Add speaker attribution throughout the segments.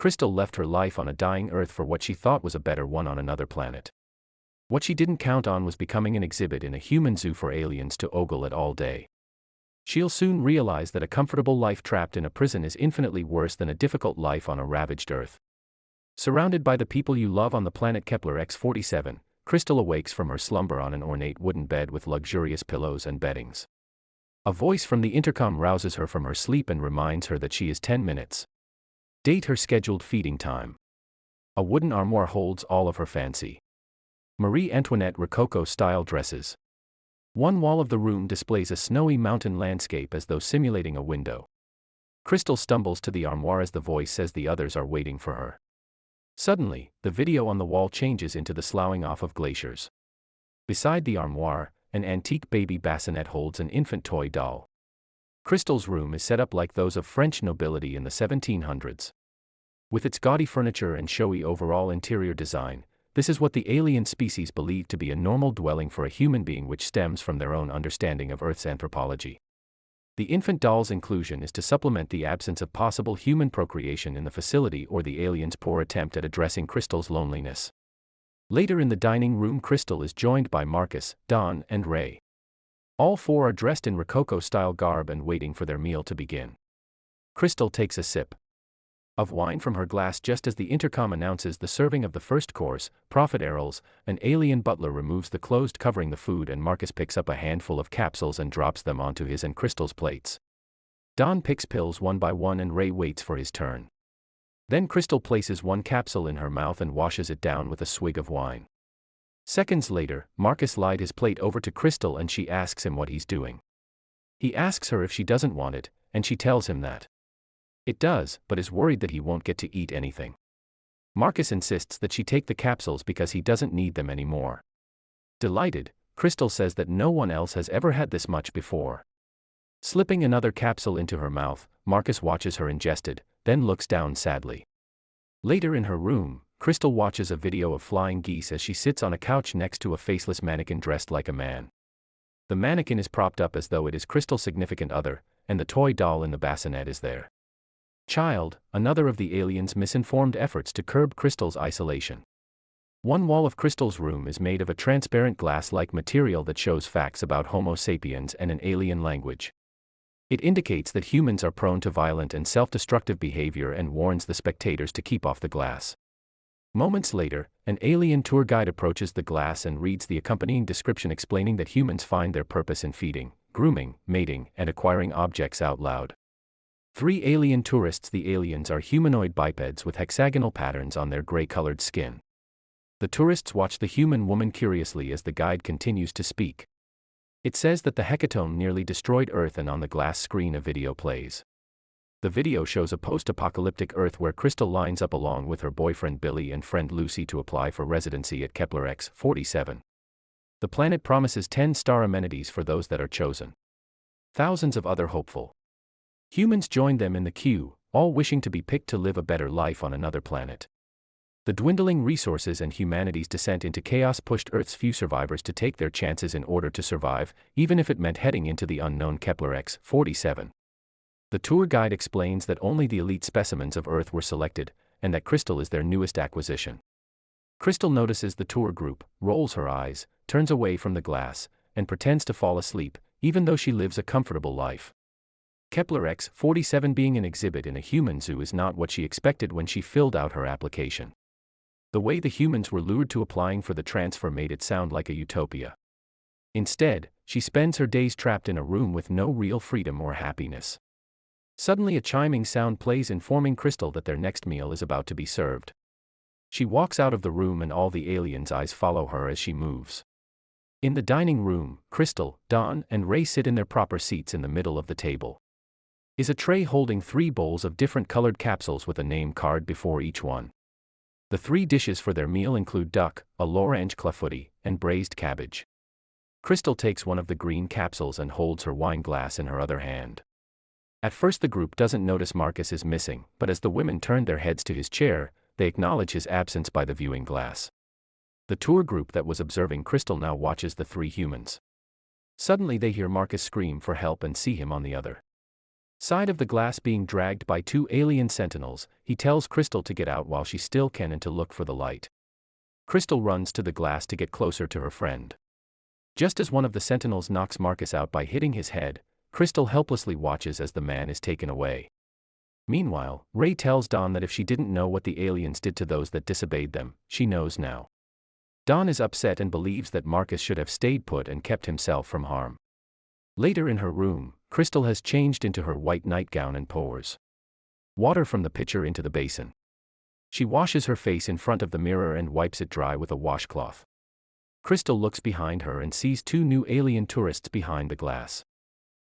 Speaker 1: Krystal left her life on a dying Earth for what she thought was a better one on another planet. What she didn't count on was becoming an exhibit in a human zoo for aliens to ogle at all day. She'll soon realize that a comfortable life trapped in a prison is infinitely worse than a difficult life on a ravaged Earth. Surrounded by the people you love on the planet Kepler X-47, Krystal awakes from her slumber on an ornate wooden bed with luxurious pillows and beddings. A voice from the intercom rouses her from her sleep and reminds her that she is 10 minutes. Date her scheduled feeding time. A wooden armoire holds all of her fancy Marie Antoinette Rococo-style dresses. One wall of the room displays a snowy mountain landscape as though simulating a window. Krystal stumbles to the armoire as the voice says the others are waiting for her. Suddenly, the video on the wall changes into the sloughing off of glaciers. Beside the armoire, an antique baby bassinet holds an infant toy doll. Krystal's room is set up like those of French nobility in the 1700s. With its gaudy furniture and showy overall interior design, this is what the alien species believe to be a normal dwelling for a human being, which stems from their own understanding of Earth's anthropology. The infant doll's inclusion is to supplement the absence of possible human procreation in the facility or the aliens' poor attempt at addressing Krystal's loneliness. Later in the dining room, Krystal is joined by Marcus, Don, and Ray. All four are dressed in Rococo-style garb and waiting for their meal to begin. Krystal takes a sip of wine from her glass just as the intercom announces the serving of the first course. Prophet Errol's, an alien butler, removes the clothes covering the food, and Marcus picks up a handful of capsules and drops them onto his and Krystal's plates. Don picks pills one by one and Ray waits for his turn. Then Krystal places one capsule in her mouth and washes it down with a swig of wine. Seconds later, Marcus lied his plate over to Krystal and she asks him what he's doing. He asks her if she doesn't want it, and she tells him that it does, but is worried that he won't get to eat anything. Marcus insists that she take the capsules because he doesn't need them anymore. Delighted, Krystal says that no one else has ever had this much before. Slipping another capsule into her mouth, Marcus watches her ingest it, then looks down sadly. Later in her room, Krystal watches a video of flying geese as she sits on a couch next to a faceless mannequin dressed like a man. The mannequin is propped up as though it is Krystal's significant other, and the toy doll in the bassinet is there. Child, another of the aliens' misinformed efforts to curb Krystal's isolation. One wall of Krystal's room is made of a transparent glass-like material that shows facts about Homo sapiens and an alien language. It indicates that humans are prone to violent and self-destructive behavior and warns the spectators to keep off the glass. Moments later, an alien tour guide approaches the glass and reads the accompanying description explaining that humans find their purpose in feeding, grooming, mating, and acquiring objects out loud. 3 alien tourists. The aliens are humanoid bipeds with hexagonal patterns on their gray-colored skin. The tourists watch the human woman curiously as the guide continues to speak. It says that the hecatone nearly destroyed Earth, and on the glass screen a video plays. The video shows a post-apocalyptic Earth where Krystal lines up along with her boyfriend Billy and friend Lucy to apply for residency at Kepler X-47. The planet promises 10-star amenities for those that are chosen. Thousands of other hopeful humans join them in the queue, all wishing to be picked to live a better life on another planet. The dwindling resources and humanity's descent into chaos pushed Earth's few survivors to take their chances in order to survive, even if it meant heading into the unknown Kepler X-47. The tour guide explains that only the elite specimens of Earth were selected, and that Krystal is their newest acquisition. Krystal notices the tour group, rolls her eyes, turns away from the glass, and pretends to fall asleep, even though she lives a comfortable life. Kepler X-47 being an exhibit in a human zoo is not what she expected when she filled out her application. The way the humans were lured to applying for the transfer made it sound like a utopia. Instead, she spends her days trapped in a room with no real freedom or happiness. Suddenly a chiming sound plays, informing Krystal that their next meal is about to be served. She walks out of the room and all the aliens' eyes follow her as she moves. In the dining room, Krystal, Don, and Ray sit in their proper seats in the middle of the table. Is a tray holding 3 bowls of different colored capsules with a name card before each one. The 3 dishes for their meal include duck, a l'orange clafoutis, and braised cabbage. Krystal takes one of the green capsules and holds her wine glass in her other hand. At first the group doesn't notice Marcus is missing, but as the women turn their heads to his chair, they acknowledge his absence by the viewing glass. The tour group that was observing Krystal now watches the 3 humans. Suddenly they hear Marcus scream for help and see him on the other Side of the glass being dragged by two alien sentinels, he tells Krystal to get out while she still can and to look for the light. Krystal runs to the glass to get closer to her friend. Just as one of the sentinels knocks Marcus out by hitting his head, Krystal helplessly watches as the man is taken away. Meanwhile, Ray tells Dawn that if she didn't know what the aliens did to those that disobeyed them, she knows now. Dawn is upset and believes that Marcus should have stayed put and kept himself from harm. Later in her room, Krystal has changed into her white nightgown and pours water from the pitcher into the basin. She washes her face in front of the mirror and wipes it dry with a washcloth. Krystal looks behind her and sees two new alien tourists behind the glass.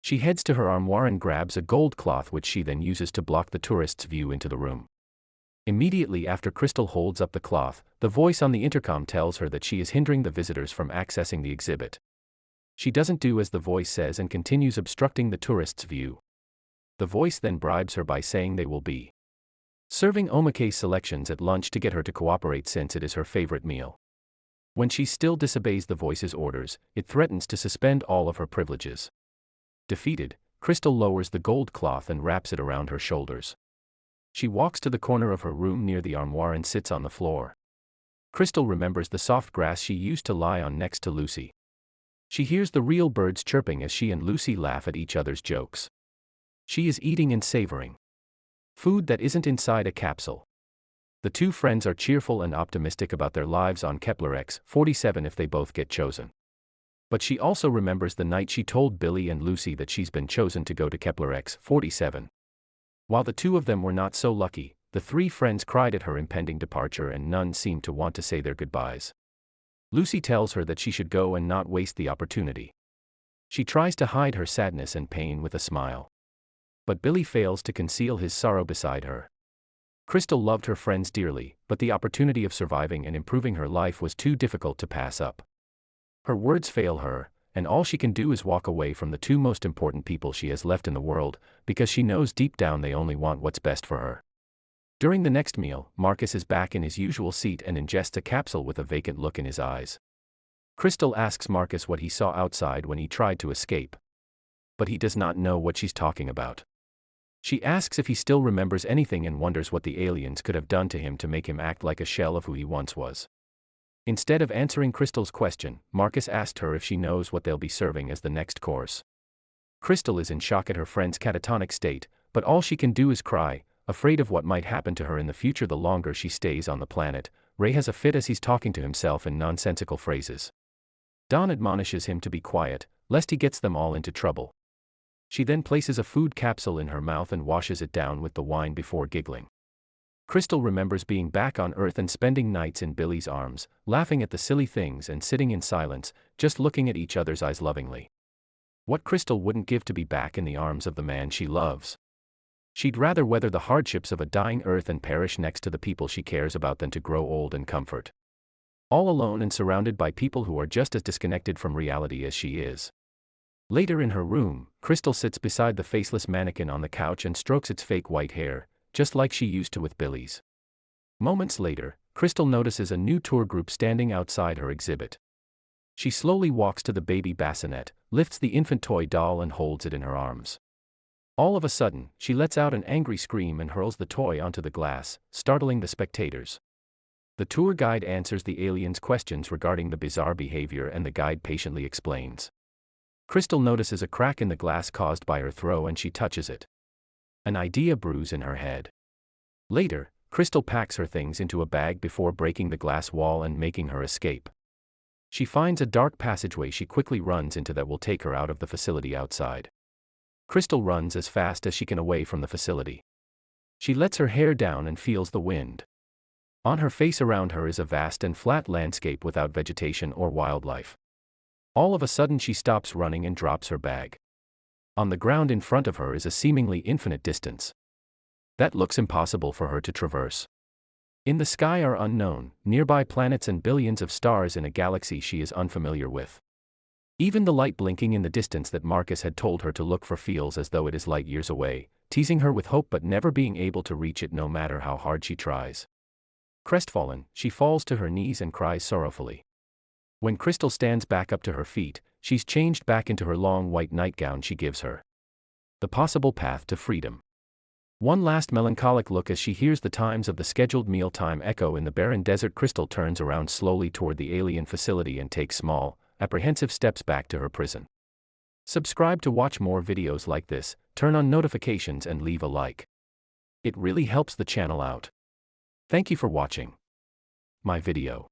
Speaker 1: She heads to her armoire and grabs a gold cloth which she then uses to block the tourists' view into the room. Immediately after Krystal holds up the cloth, the voice on the intercom tells her that she is hindering the visitors from accessing the exhibit. She doesn't do as the voice says and continues obstructing the tourists' view. The voice then bribes her by saying they will be serving omakase selections at lunch to get her to cooperate since it is her favorite meal. When she still disobeys the voice's orders, it threatens to suspend all of her privileges. Defeated, Krystal lowers the gold cloth and wraps it around her shoulders. She walks to the corner of her room near the armoire and sits on the floor. Krystal remembers the soft grass she used to lie on next to Lucy. She hears the real birds chirping as she and Lucy laugh at each other's jokes. She is eating and savoring food that isn't inside a capsule. The two friends are cheerful and optimistic about their lives on Kepler X-47 if they both get chosen. But she also remembers the night she told Billy and Lucy that she's been chosen to go to Kepler X-47. While the two of them were not so lucky, the three friends cried at her impending departure and none seemed to want to say their goodbyes. Lucy tells her that she should go and not waste the opportunity. She tries to hide her sadness and pain with a smile. But Billy fails to conceal his sorrow beside her. Krystal loved her friends dearly, but the opportunity of surviving and improving her life was too difficult to pass up. Her words fail her, and all she can do is walk away from the two most important people she has left in the world, because she knows deep down they only want what's best for her. During the next meal, Marcus is back in his usual seat and ingests a capsule with a vacant look in his eyes. Krystal asks Marcus what he saw outside when he tried to escape. But he does not know what she's talking about. She asks if he still remembers anything and wonders what the aliens could have done to him to make him act like a shell of who he once was. Instead of answering Krystal's question, Marcus asked her if she knows what they'll be serving as the next course. Krystal is in shock at her friend's catatonic state, but all she can do is cry, afraid of what might happen to her in the future the longer she stays on the planet. Ray has a fit as he's talking to himself in nonsensical phrases. Dawn admonishes him to be quiet, lest he gets them all into trouble. She then places a food capsule in her mouth and washes it down with the wine before giggling. Krystal remembers being back on Earth and spending nights in Billy's arms, laughing at the silly things and sitting in silence, just looking at each other's eyes lovingly. What Krystal wouldn't give to be back in the arms of the man she loves. She'd rather weather the hardships of a dying Earth and perish next to the people she cares about than to grow old in comfort. All alone and surrounded by people who are just as disconnected from reality as she is. Later in her room, Krystal sits beside the faceless mannequin on the couch and strokes its fake white hair, just like she used to with Billy's. Moments later, Krystal notices a new tour group standing outside her exhibit. She slowly walks to the baby bassinet, lifts the infant toy doll and holds it in her arms. All of a sudden, she lets out an angry scream and hurls the toy onto the glass, startling the spectators. The tour guide answers the aliens' questions regarding the bizarre behavior and the guide patiently explains. Krystal notices a crack in the glass caused by her throw and she touches it. An idea brews in her head. Later, Krystal packs her things into a bag before breaking the glass wall and making her escape. She finds a dark passageway she quickly runs into that will take her out of the facility outside. Krystal runs as fast as she can away from the facility. She lets her hair down and feels the wind. On her face around her is a vast and flat landscape without vegetation or wildlife. All of a sudden she stops running and drops her bag. On the ground in front of her is a seemingly infinite distance that looks impossible for her to traverse. In the sky are unknown, nearby planets and billions of stars in a galaxy she is unfamiliar with. Even the light blinking in the distance that Marcus had told her to look for feels as though it is light years away, teasing her with hope but never being able to reach it no matter how hard she tries. Crestfallen, she falls to her knees and cries sorrowfully. When Krystal stands back up to her feet, she's changed back into her long white nightgown she gives her. The possible path to freedom. One last melancholic look as she hears the times of the scheduled mealtime echo in the barren desert. Krystal turns around slowly toward the alien facility and takes small, apprehensive steps back to her prison. Subscribe to watch more videos like this, turn on notifications and leave a like. It really helps the channel out. Thank you for watching my video.